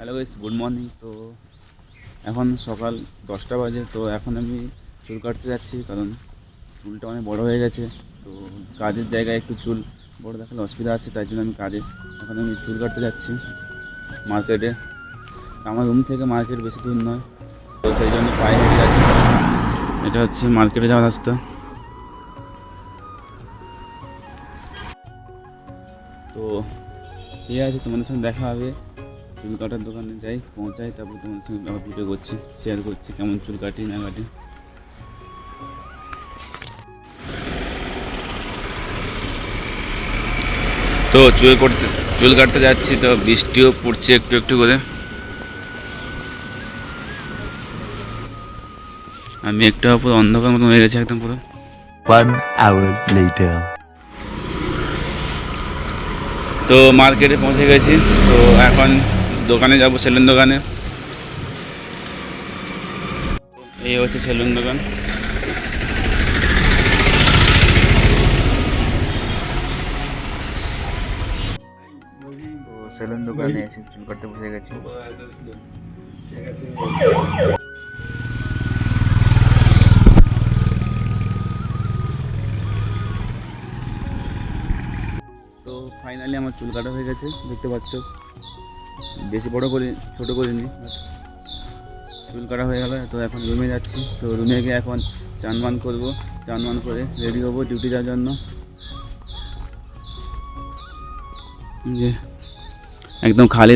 Hello guys, good morning. তো এখন সকাল 10টা বাজে। তো এখন আমি চুল কাটতে যাচ্ছি, কারণ চুলটা অনেক বড় হয়ে গেছে। তো কাজের জায়গায় একটু চুল বড় দেখালে অসুবিধা আছে, তাই জন্য এখন আমি চুল কাটতে যাচ্ছি মার্কেটে। আমার রুম থেকে মার্কেট বেশি দূর নয়, তো সেই জন্য পায়ে হেঁটে যাচ্ছি। এটা হচ্ছে মার্কেটে যাওয়ার রাস্তা। তো ঠিক আছে, তোমাদের সঙ্গে দেখা হবে। চুল কাটার দোকানে যাই, পৌঁছাই, তারপর তোমাদের সঙ্গে আবার ভিডিও করছি, শেয়ার করছি কেমন চুল কাটি না কাটি। তো চুল কাটতে যাচ্ছি, তো বৃষ্টিও পড়ছে একটু একটু করে। আমি একটু পুরো অন্ধকার মতন হয়ে গেছে একদম পুরো। 1 hour later. তো মার্কেটে পৌঁছে গেছি। তো এখন দোকানে যাব, সেলুন দোকানে। এই হচ্ছে সেলুন দোকান। তো সেলুন দোকানে এসে চুল কাটতে বসে গেছি। তো ফাইনালি আমার চুল কাটা হয়ে গেছে, দেখতে পাচ্ছ। বেশি বড় করে ছোটো করিনি, চুল কাটা হয়ে গেল। তো এখন রুমে যাচ্ছি। তো রুমে গিয়ে এখন চান করবো, চান করে রেডি হবো ডিউটি যাওয়ার জন্য। যে একদম খালি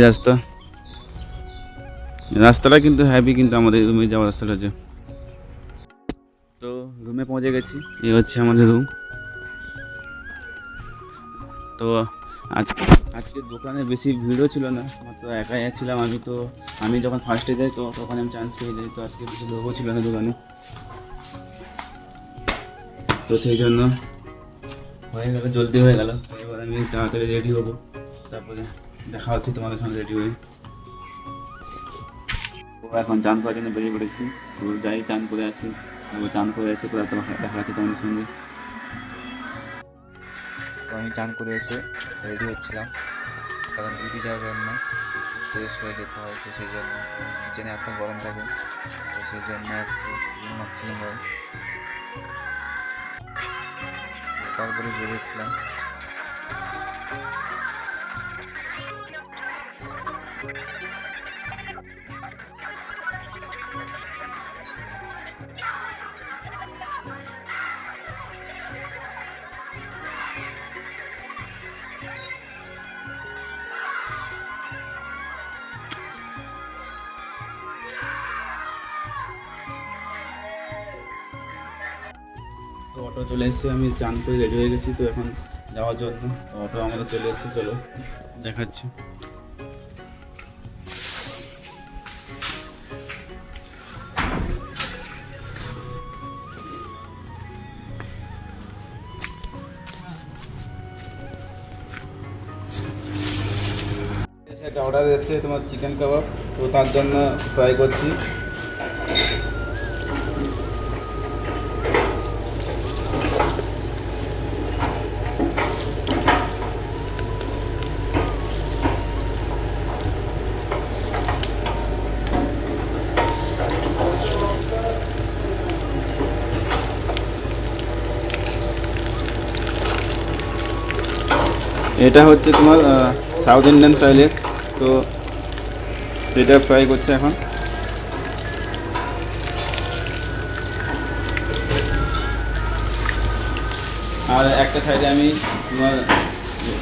রাস্তাটা কিন্তু হ্যাভি, কিন্তু আমাদের রুমে যাওয়ার রাস্তাটা আছে। তো রুমে পৌঁছে গেছি, এই হচ্ছে আমাদের রুম। তো আজকে দোকানে বেশি ভিড়ও ছিল না, মাত্র একাই ছিলাম আমি। তো আমি যখন ফার্স্টে যাই তো তখন আমি চান্স পেয়ে যাই। তো আজকে বেশি লোকও ছিল না দোকানে, তো সেই জন্য হয়ে গেল, জলদি হয়ে গেল। এবার আমি তাড়াতাড়ি রেডি হবো, তারপরে দেখা হচ্ছে তোমাদের সঙ্গে রেডি হয়ে। তো এখন চান করার জন্য বেরিয়ে পড়েছি। তো যাই চান করে আসি, তারপর চান করে এসে তো দেখা হচ্ছে তোমাদের সঙ্গে। তো আমি চান করে এসে রেডি হচ্ছিলাম, কারণ ডিউটি যাওয়ার জন্য ফ্রেশ হয়ে যেতে হয়। তো সেই জন্য কিচেনে এত গরম থাকে, তো সেই জন্য একটু মাখছিলাম ভাই, তারপরে বেরিয়েছিলাম। তো অটো চলে এসেছে, আমি চান করে রেডি হয়ে গেছি। তো এখন যাওয়ার জন্য তো অটো আমাদের চলে এসেছে, চলো দেখাচ্ছি। একটা অর্ডার এসেছে তোমার চিকেন কাবাব, তো তার জন্য ট্রাই করছি। এটা হচ্ছে তোমার সাউথ ইন্ডিয়ান স্টাইলের, তো সেটা ফ্রাই করছে এখন। আর একটা সাইডে আমি তোমার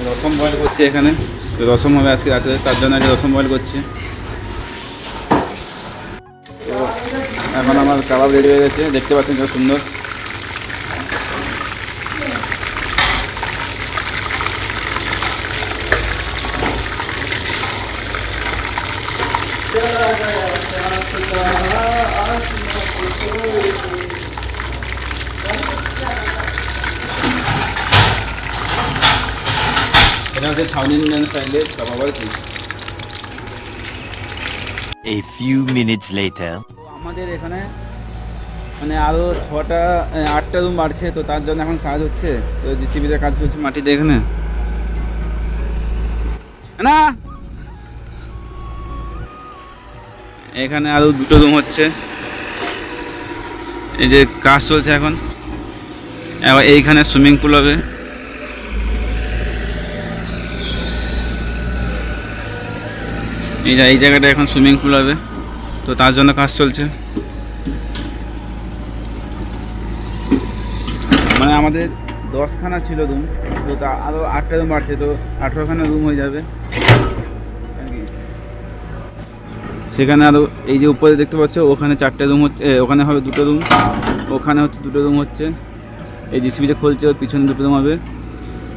রসম বয়েল করছি এখানে। তো রসম হবে আজকে রাতে, তার জন্য আজকে রসম বয়েল করছি। তো এখন আমার কাবাব রেডি হয়ে গেছে, দেখতে পাচ্ছেন কত সুন্দর। এটা হচ্ছে সাউথ ইন্ডিয়ান স্টাইলের কাবাব আর কি। A few minutes later. তো আমাদের এখানে মানে আরও 8টা রুম বাড়ছে, তো তার জন্য এখন কাজ হচ্ছে। তো জিসিবিতে কাজ করছে মাটিতে এখানে না। এখানে আরও 2টো রুম হচ্ছে, এই যে কাজ চলছে এখন। এবার এইখানে সুইমিং পুল হবে। এই জায়গাটা এখন সুইমিং পুল হবে, তো তার জন্য কাজ চলছে। মানে আমাদের 10খানা ছিল রুম, তো তা আরও 8টা রুম বাড়ছে, তো 18খানা রুম হয়ে যাবে আর কি। সেখানে আরও এই যে উপরে দেখতে পাচ্ছ ওখানে 4টে রুম হচ্ছে, ওখানে হবে 2টো রুম, ওখানে হচ্ছে 2টো রুম হচ্ছে। এই জিসিবি যে খুলছে ওর পিছনে 2টো রুম হবে,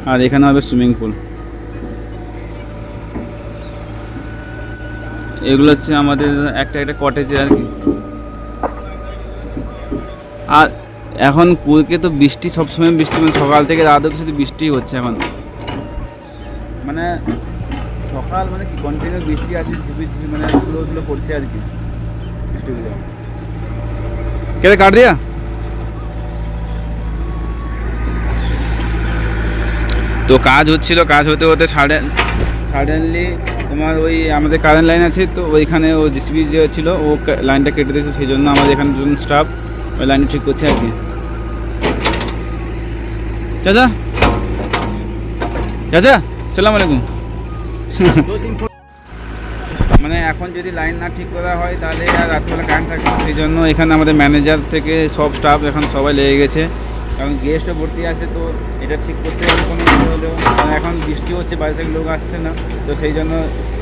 আর এখানে হবে সুইমিং পুল। এগুলো হচ্ছে আমাদের একটা কটেজে আর কি। আর এখন কুলকে তো বৃষ্টি, সবসময় বৃষ্টি, মানে সকাল থেকে রাত অবধি শুধু বৃষ্টিই হচ্ছে এখন। মানে সকাল মানে কি কন্টিনিউ বৃষ্টি আছে, ঝিপির ঝিপি, মানে স্লো স্লো পড়ছে আর কি বৃষ্টিগুলো। কেটে কাট দিয়া। তো কাজ হচ্ছিল, কাজ হতে হতে সাডেনলি তোমার ওই আমাদের কারেন্ট লাইন আছে, তো ওইখানে ও জিসিবি যে ছিল ও লাইনটা কেটে দিয়েছে, সেই জন্য আমাদের এখানে দুজন স্টাফ ওই লাইনটা ঠিক করছে আর কি। চাচা চাচা আসসালামু আলাইকুম। মানে এখন যদি লাইন না ঠিক করা হয় তাহলে আর রাত্রিবেলা কারেন্ট থাকবে না, সেই জন্য এখানে আমাদের ম্যানেজার থেকে সব স্টাফ এখন সবাই লেগে গেছে, কারণ গেস্টও ভর্তি আছে, তো এটা ঠিক করতে হবে কোনো কিছু হলেও। এখন বৃষ্টি হচ্ছে, বাইরে থেকে লোক আসছে না, তো সেই জন্য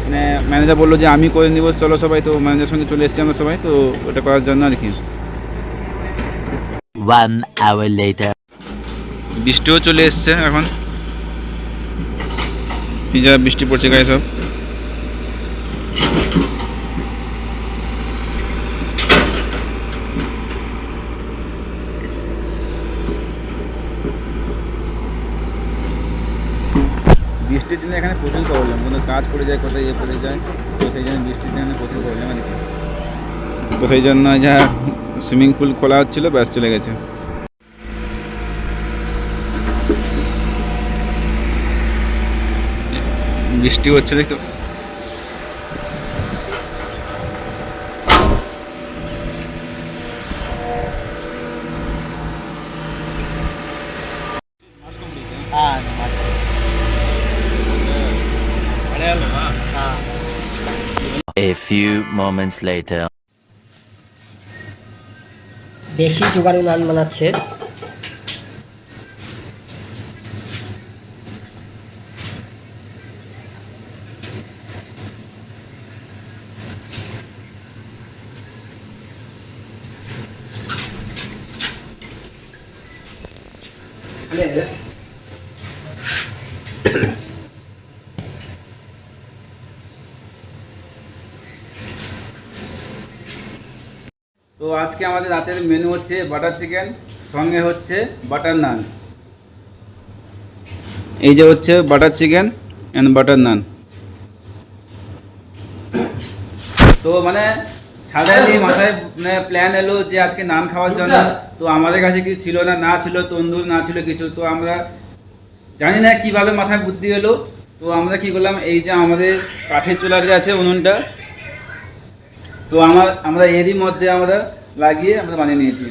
মানে ম্যানেজার বললো যে আমি করে নিব, চলো সবাই। তো ম্যানেজার সঙ্গে চলে এসেছি আমরা সবাই, তো ওটা করার জন্য আর কি। 1 hour later. বৃষ্টিও চলে এসছে এখন, এই যা বৃষ্টি পড়ছে গায়ে সব। বৃষ্টির দিনে এখানে প্রচুর প্রবলেম, কোনো কাজ পড়ে যায়, কোথায় ইয়ে পড়ে যায়, তো সেই জন্য বৃষ্টির দিনে প্রচুর প্রবলেম আর কি। তো সেই জন্য যা সুইমিং পুল খোলা হচ্ছিলো, ব্যাস চলে গেছে। বৃষ্টি হচ্ছে দেখতো। A few moments later. দেশি জোগাড়ি নান বানাচ্ছে। তো আজকে আমাদের রাতের মেনু হচ্ছে বাটার চিকেন, সঙ্গে হচ্ছে বাটার নান। এই যে হচ্ছে বাটার চিকেন অ্যান্ড বাটার নান। তো মানে সাডেনলি মাথায় মানে প্ল্যান এলো যে আজকে নান খাওয়ার জন্য। তো আমাদের কাছে কিছু ছিল না, না ছিল তন্দুর, না ছিল কিছু। তো আমরা জানি না কীভাবে মাথায় বুদ্ধি এলো, তো আমরা কি করলাম, এই যে আমাদের কাঠের চুলার যে আছে উনুনটা, তো আমরা এরই মধ্যে আমরা লাগিয়ে আমরা বানিয়ে নিয়েছি।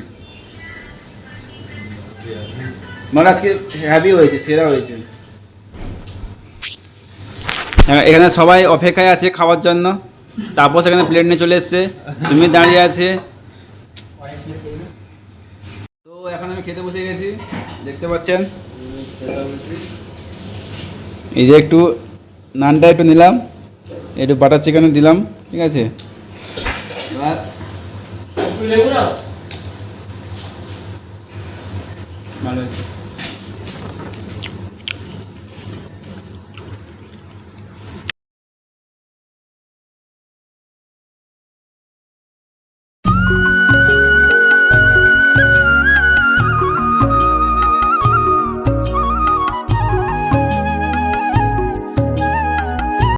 মানে আজকে হ্যাভি হয়েছে, সেরা হয়েছে। এখানে সবাই অপেক্ষায় আছে খাওয়ার জন্য। তারপর সেখানে প্লেট নিয়ে চলে এসছে, সুমিত দাঁড়িয়ে আছে। তো এখন আমি খেতে বসে গেছি, দেখতে পাচ্ছেন। এই যে একটু নানটা একটু নিলাম, একটু বাটার চিকেনও দিলাম, ঠিক আছে। এবার ভালো হয়েছে।